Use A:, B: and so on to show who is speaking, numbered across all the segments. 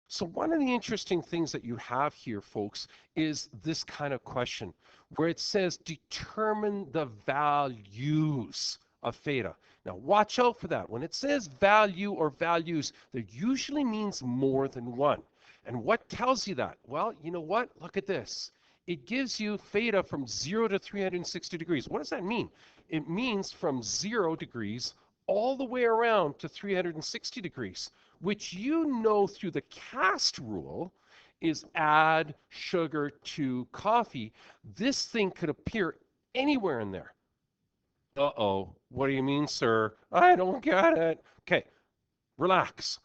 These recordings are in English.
A: So one of the interesting things that you have here, folks, is this kind of question where it says determine the values of theta. Now watch out for that. When it says value or values, that usually means more than one. And what tells you that? Well, you know what? Look at this. It gives you theta from 0 to 360 degrees. What does that mean? It means from 0 degrees all the way around to 360 degrees, which you know through the cast rule is add sugar to coffee. This thing could appear anywhere in there. Uh-oh, what do you mean, sir? I don't get it. Okay, relax.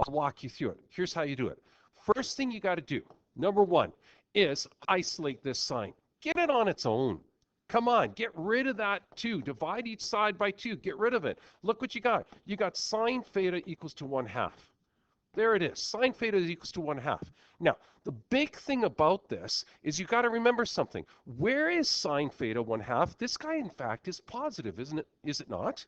A: I'll walk you through it. Here's how you do it. First thing you got to do, number one, is isolate this sign. Get it on its own. Come on, get rid of that 2. Divide each side by 2. Get rid of it. Look what you got. You got sine theta equals to 1/2. There it is. Sine theta is equals to 1/2. Now, the big thing about this is you got to remember something. Where is sine theta 1/2? This guy, in fact, is positive, isn't it? Is it not?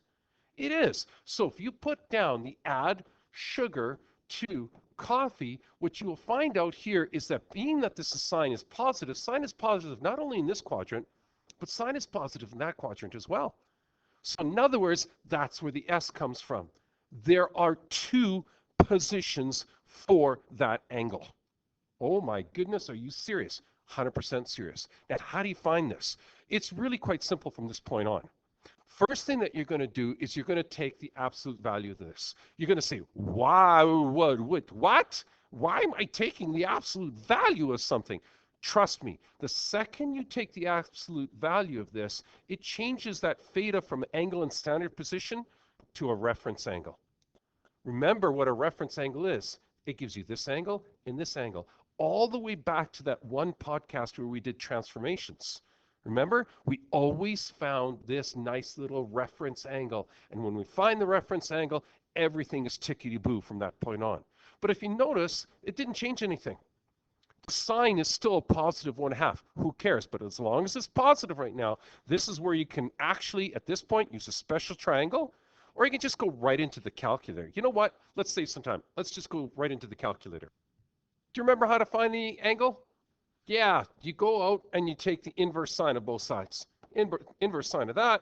A: It is. So if you put down the add sugar to coffee, what you will find out here is that being that this is sine is positive not only in this quadrant, but sine is positive in that quadrant as well. So in other words, that's where the S comes from. There are 2 positions for that angle. Oh my goodness, are you serious? 100% serious. Now, how do you find this? It's really quite simple from this point on. First thing that you're going to do is you're going to take the absolute value of this. You're going to say, wow, what? Why am I taking the absolute value of something? Trust me, the second you take the absolute value of this, it changes that theta from angle and standard position to a reference angle. Remember what a reference angle is. It gives you this angle and this angle, all the way back to that one podcast where we did transformations. Remember, we always found this nice little reference angle. And when we find the reference angle, everything is tickety-boo from that point on. But if you notice, it didn't change anything. The sign is still a positive 1/2. Who cares? But as long as it's positive right now, this is where you can actually, at this point, use a special triangle, or you can just go right into the calculator. You know what? Let's save some time. Let's just go right into the calculator. Do you remember how to find the angle? Yeah, you go out and you take the inverse sine of both sides. Inverse sine of that,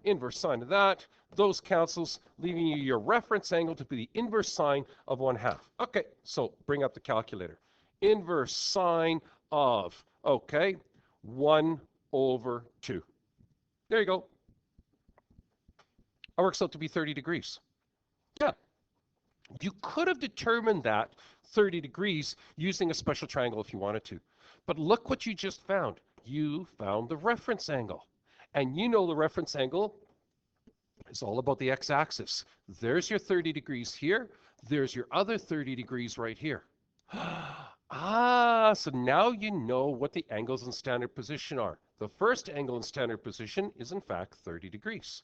A: inverse sine of that. Those cancels, leaving you your reference angle to be the inverse sine of 1/2. Okay, so bring up the calculator. Inverse sine of, okay, 1/2. There you go. That works out to be 30 degrees. Yeah. You could have determined that 30 degrees using a special triangle if you wanted to. But look what you just found. You found the reference angle. And you know the reference angle is all about the x-axis. There's your 30 degrees here. There's your other 30 degrees right here. So now you know what the angles in standard position are. The first angle in standard position is in fact 30 degrees.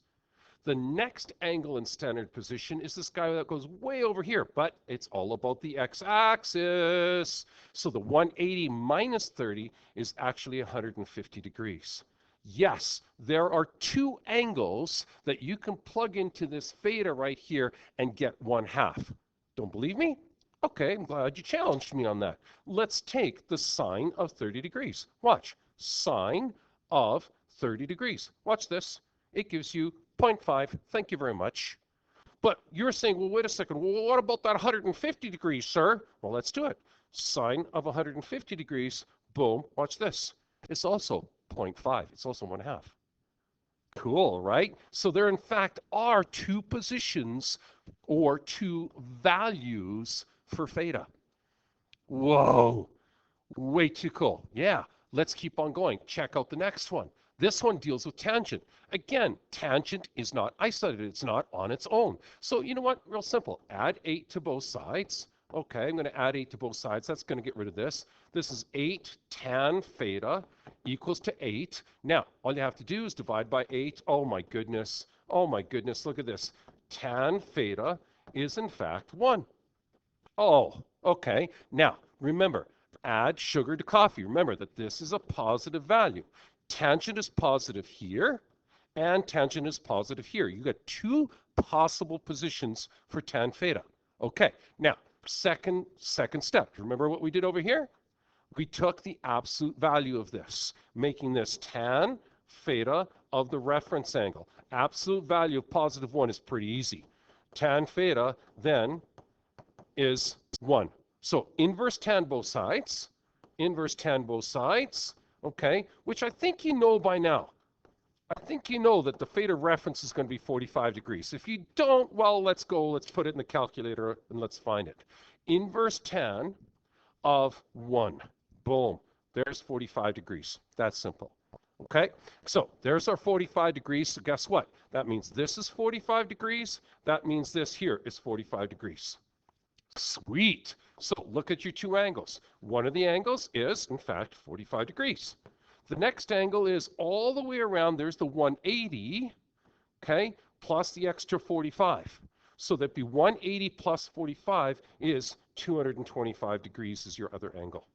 A: The next angle in standard position is this guy that goes way over here, but it's all about the x-axis. So the 180 minus 30 is actually 150 degrees. Yes, there are 2 angles that you can plug into this theta right here and get 1/2. Don't believe me? Okay, I'm glad you challenged me on that. Let's take the sine of 30 degrees. Watch, sine of 30 degrees. Watch this. It gives you 0.5. Thank you very much. But you're saying, well, wait a second. Well, what about that 150 degrees, sir? Well, let's do it. Sine of 150 degrees, boom, watch this. It's also 0.5. It's also 1/2. Cool, right? So there, in fact, are 2 positions or 2 values for theta. Whoa, way too cool. Yeah, let's keep on going. Check out the next one. This one deals with tangent. Again, tangent is not isolated. It's not on its own. So you know what? Real simple. Add 8 to both sides. Okay, I'm going to add 8 to both sides. That's going to get rid of this. This is 8 tan theta equals to 8. Now, all you have to do is divide by 8. Oh my goodness. Oh my goodness. Look at this. Tan theta is in fact 1. Oh, okay. Now, remember, add sugar to coffee. Remember that this is a positive value. Tangent is positive here, and tangent is positive here. You got 2 possible positions for tan theta. Okay, now, Second step. Remember what we did over here? We took the absolute value of this, making this tan theta of the reference angle. Absolute value of positive 1 is pretty easy. Tan theta then is 1. So inverse tan both sides, okay, which I think you know by now. I think you know that the theta reference is going to be 45 degrees. If you don't, well, let's put it in the calculator and let's find it. Inverse tan of 1. Boom. There's 45 degrees. That's simple. Okay, so there's our 45 degrees. So guess what? That means this is 45 degrees. That means this here is 45 degrees. Sweet. So look at your two angles. One of the angles is, in fact, 45 degrees. The next angle is all the way around. There's the 180, okay, plus the extra 45. So that'd be 180 plus 45 is 225 degrees is your other angle.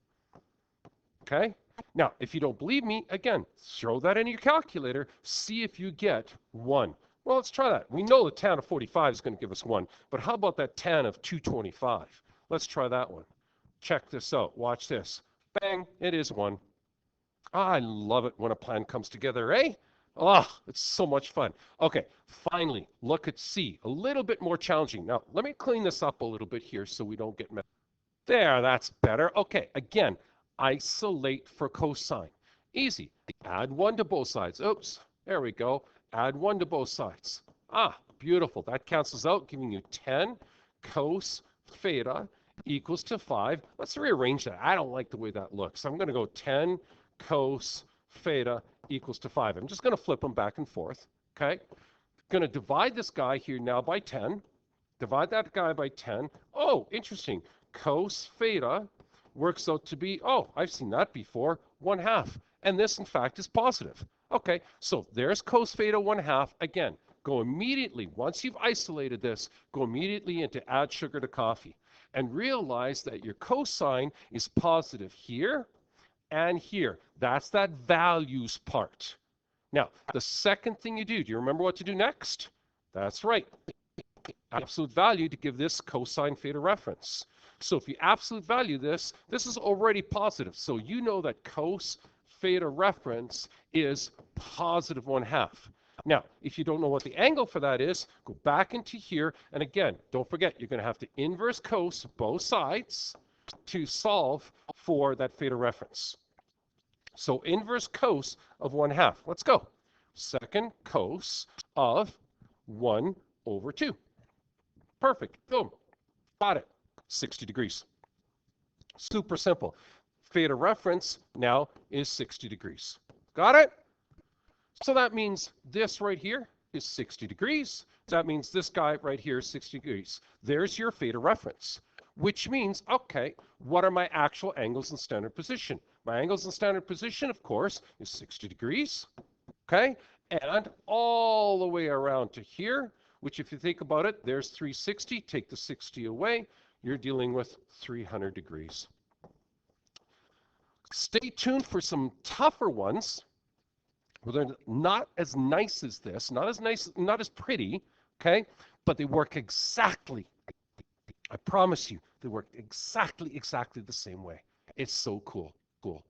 A: Okay? Now, if you don't believe me, again, throw that in your calculator, see if you get 1. Well, let's try that. We know the tan of 45 is going to give us 1, but how about that tan of 225? Let's try that one. Check this out. Watch this. Bang, it is 1. I love it when a plan comes together, eh? Oh, it's so much fun. Okay, finally, look at C. A little bit more challenging. Now, let me clean this up a little bit here so we don't get messed. There, that's better. Okay, again, isolate for cosine. Easy. Add 1 to both sides. Oops, there we go. Add 1 to both sides. Ah, beautiful. That cancels out, giving you 10 cos theta equals to 5. Let's rearrange that. I don't like the way that looks. I'm going to go 10 cos theta equals to 5. I'm just going to flip them back and forth. Okay. Going to divide this guy here now by 10. Divide that guy by 10. Oh, interesting. Cos theta works out to be, oh, I've seen that before, 1/2. And this, in fact, is positive. Okay, so there's cos theta 1/2. Again, go immediately, once you've isolated this, go immediately into add sugar to coffee. And realize that your cosine is positive here and here. That's that values part. Now, the second thing you do you remember what to do next? That's right. Absolute value to give this cosine theta reference. So if you absolute value this, this is already positive. So you know that cos theta reference is positive 1/2. Now, if you don't know what the angle for that is, go back into here. And again, don't forget, you're going to have to inverse cos both sides to solve for that theta reference. So inverse cos of 1/2. Let's go. Second cos of 1/2. Perfect. Boom. Got it. 60 degrees. Super simple. Theta reference now is 60 degrees. Got it? So that means this right here is 60 degrees. That means this guy right here is 60 degrees. There's your theta reference, which means, okay, what are my actual angles in standard position? My angles in standard position, of course, is 60 degrees, okay? And all the way around to here, which if you think about it, there's 360. Take the 60 away. You're dealing with 300 degrees. Stay tuned for some tougher ones. Well, they're not as nice as this, not as nice, not as pretty, okay? But they work exactly, I promise you, they work exactly the same way. It's so cool.